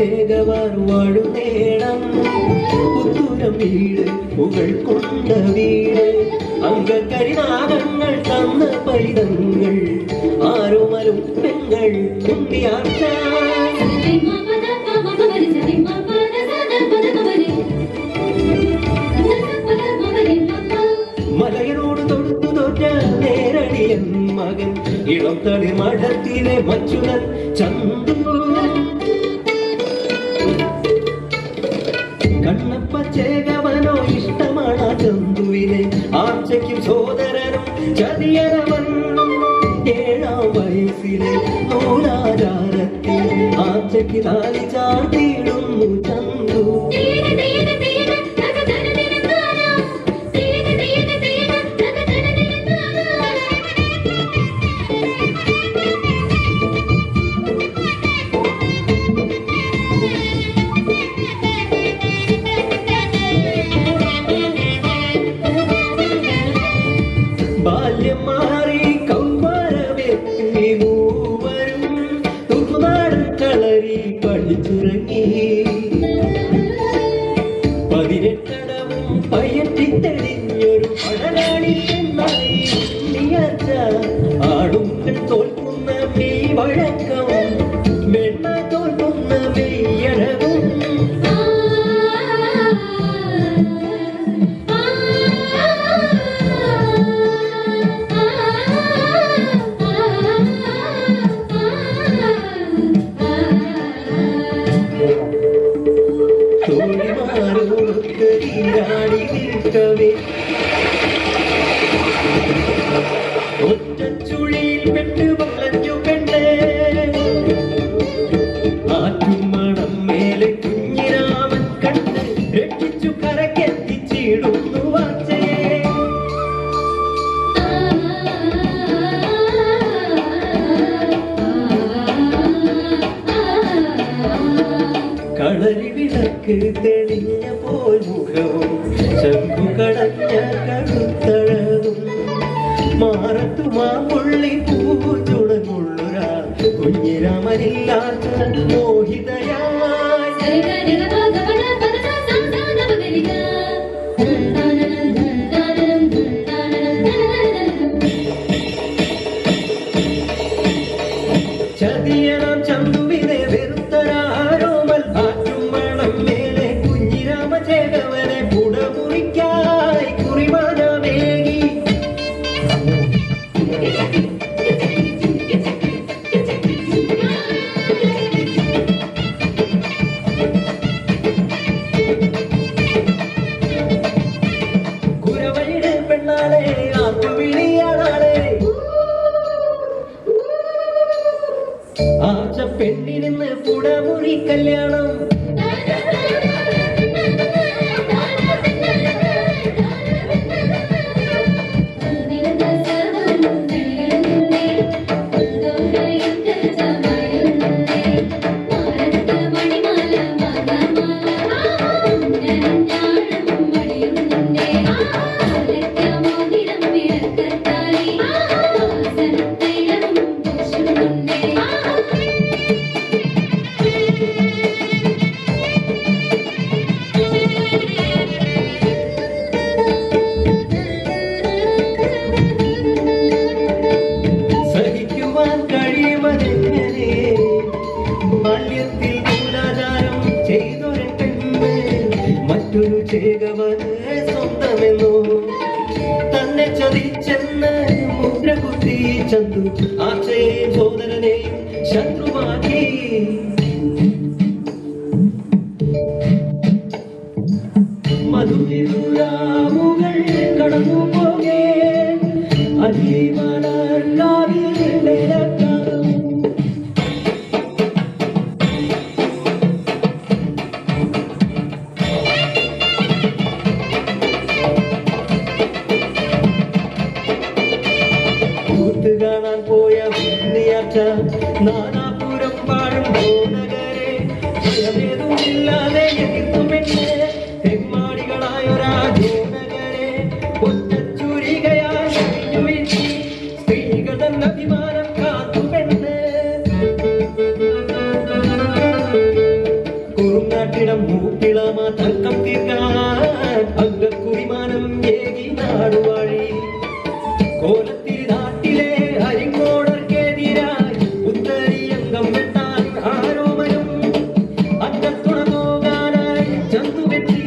ചേകവാർ വാഴുന്നേടം പുത്തൂരം വീട് പുകൾ കൊണ്ട വീട് അംഗകരിനാഗങ്ങൾ തന്ന പൈതങ്ങൾ ആരോമലും പെങ്ങൾ ഉണ്ണിയാഴ്ച മലയനോട് തൊടുത്തു തോറ്റ നേരടിയൻ മകൻ ഇളം തളി മഠത്തിലെ മച്ചുനൻ ചന്തു കണ്ണപ്പ ചേകവനോ ഇഷ്ടമാണ് ചന്തുവിനെ ആർച്ചയ്ക്കും സോദരനും ചതിയരവൻ 7-ാം വയസ്സിലെ നൂലാചാരത്തിൽ ആർച്ചയ്ക്ക് താലി ചാർത്തിയിടുന്നു ചന്തു ബാല്യം മാറി കൗമാരമെത്തി മൂവരും തുറുനാടൻ കളരി പഠിച്ചുറങ്ങി 18 പയറ്റിത്തെളിഞ്ഞൊരു പടനാളി എന്നായി ഉണ്ണിയാഴ്ച ആടുങ്ങൾ തോൽക്കുന്ന മെയ് വഴക്കം വെണ്ണ തോൽക്കുന്ന മെയ്യഴകും ഒറ്റച്ചുഴിയിൽ പെട്ട് വളഞ്ഞു പെണ്ണേ ആറ്റുമണം മേലെ കുഞ്ഞിരാമൻ കണ്ട് രക്ഷിച്ചു കരക്കെത്തിച്ചിടുന്നു വാർച്ചയെ കളരി വിളക്ക് തെളിഞ്ഞ പോൽ മുഖവും ശംഖു കടഞ്ഞ കടുത്തഴകും മാറത്തുമാ പുള്ളി പൂച്ചുടങ്ങുള്ളൊരാ കുഞ്ഞിരാമനില്ലാത്ത മോഹിതയായി ചതിയണം ചന്തുവിനെ വെറുത്തരാരോമൽ ആറ്റുമണം മേലെ കുഞ്ഞിരാമ ചേകവനെ പുടമുറിക്കായി കുറിമാനമേകി കുരവയുടെ പെണ്ണാളെ ആറ്റുവിളിയാളാളെ ആഴ്ച പെണ്ണിനിന്ന് പുടമുറി കല്യാണം ബാല്യത്തിൽ മൂലാചാരം ചെയ്തൊരു പെണ്ണ് മറ്റൊരു ചേകവന് സ്വന്തമെന്നോ തന്നെ ചതിച്ചെന്ന് മുദ്ര കുത്തി ചന്തു ആർച്ചയെയും സോദരനെയും ശത്രുവാക്കി മധുരിരാമുകൾ കടന്നു പോകേ അരിമലർ കാവിലെ കാണാൻ പോയ ഉണ്ണിയാഴ്ച നാനാപുരം വാഴും നഗരെ ഭയമേതുമില്ലാതെ എതിർത്തു പെണ്ണ് തെമ്മാടികളായൊരാ നഗരെ ഒറ്റച്ചുരികയായി സ്ത്രീകൾ തന്ന അഭിമാനം കാത്തു പെണ്ണ് തർക്കം തീർക്കാൻ അംഗക്കുറിമാനം ഏകി നാടുവാഴി കോലത്തിൽ നാട്ടിലെ ഹരിക്കോടർക്കെതിരായി ഉത്തരിയംഗം വെട്ടാൻ ആരോമനും അറ്റത്തുണ പോകാനായി ചന്തുവെത്തി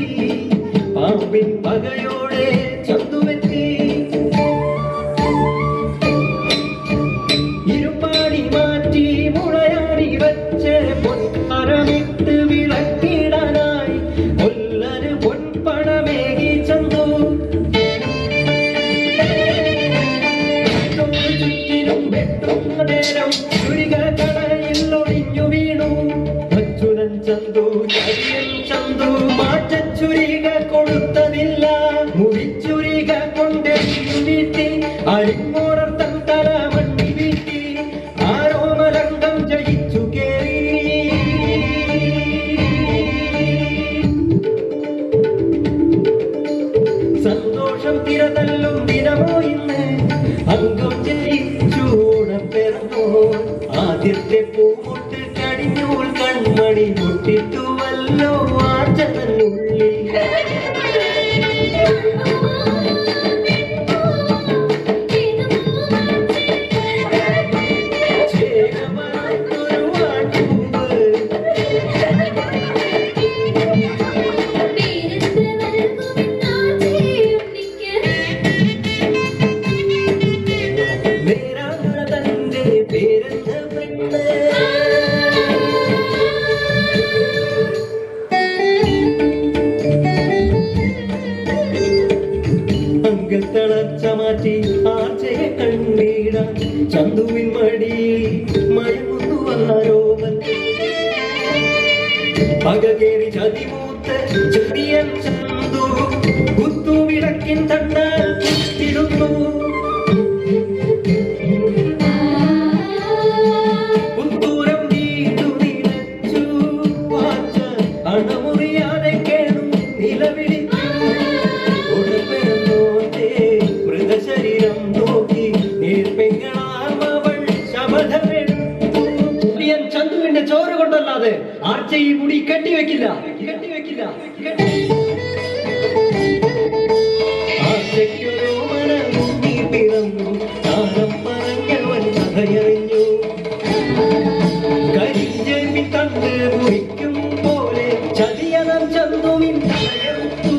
പാമ്പിൻ പകയോടെ ചന്തുവെത്തി ഇരുപ്പാടി മാറ്റി മുളയാടി വെച്ച് പൊൻപരമിട്ട് വിളക്കിടാനായി കൊല്ലന് പൊൻപണമേകി ചന്തു ചുറ്റിനും വെട്ടുന്ന നേരം ചുരിക കടയിൽ ഒളിഞ്ഞു വീണു അച്യുതൻ ചന്തു ചരിയൻ ചന്തു മാറ്റച്ചുരിക കൊടുത്തതില്ല മുറിച്ചുരിക കൊണ്ട് വീട്ടി അരിങ്ങോടർ തൻ തല മണ്ണി വീട്ടി ആരോമരംഗം ജയിച്ചു കേറി സന്തോഷം തിരതല്ലും ദിനമോ ഇന്ന് അംഗം ജയിച്ചു ഓണപ്പെറന്നോ ആദ്യത്തെ പൂമുട്ട് കടിഞ്ഞൂൽ കൺമണി മുട്ടിട്ടുവല്ലോ ആർജനുള്ളിൽ തളർച്ച മാറ്റി ആർച്ചയെ കണ്ടീടാൻ ചന്തുവിൻ മടിയിൽ മയങ്ങുന്നു ആരോമൻ പകകേറി ചതിമൂത്ത് ചെറിയൻ ചന്തു കുത്തുവിളക്കിൻ തണ്ടാൽ കുത്തിടുന്നു പുത്തൂരം വീണ്ടു നിലച്ചു വാച്ച അണമുറിയാതെ കേണു നിലവിളിച്ചു ശരീരം നോക്കി നീർപ്പെങ്ങളാമവൾ ശബദമെടുത്തു ചന്തുവിന്റെ ചോറ് കൊണ്ടല്ലാതെ ആർച്ച ഈ മുടി കെട്ടിവെക്കില്ല ആർച്ചയ്ക്കൊരു മനമുങ്ങി പിറന്നു താരം പറഞ്ഞവൻ കഥയറിഞ്ഞു കരിഞ്ചെമ്മി കണ്ട് മുറിക്കും പോലെ ചതിയനം ചന്തുവിൻ തലയെടുത്തു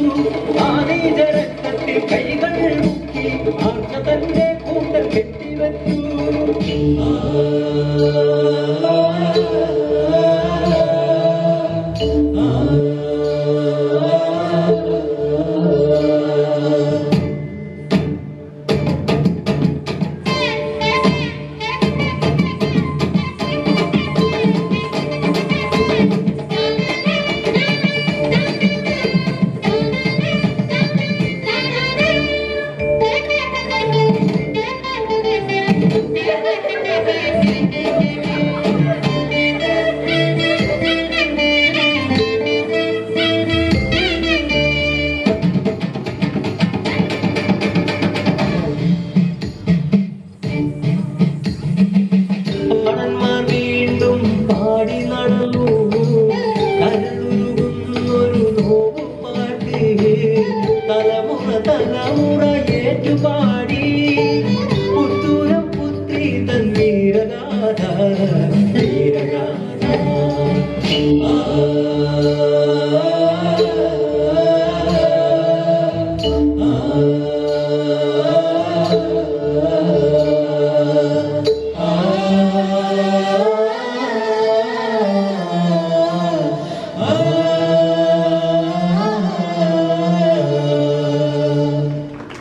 ആനീജരക്തത്തിൽ കൈകൾ ആർച്ച തന്റെ കൂട്ടൽ കെട്ടിവെച്ചു വീണ്ടും പാടി നടന്നു കരളുരുകുന്നൊരു നോവു പാട്ട് തലമുറ ഏറ്റുപാടി പുത്തൂരം പുത്രി തൻ വീരഗാഥ വീരഗാഥ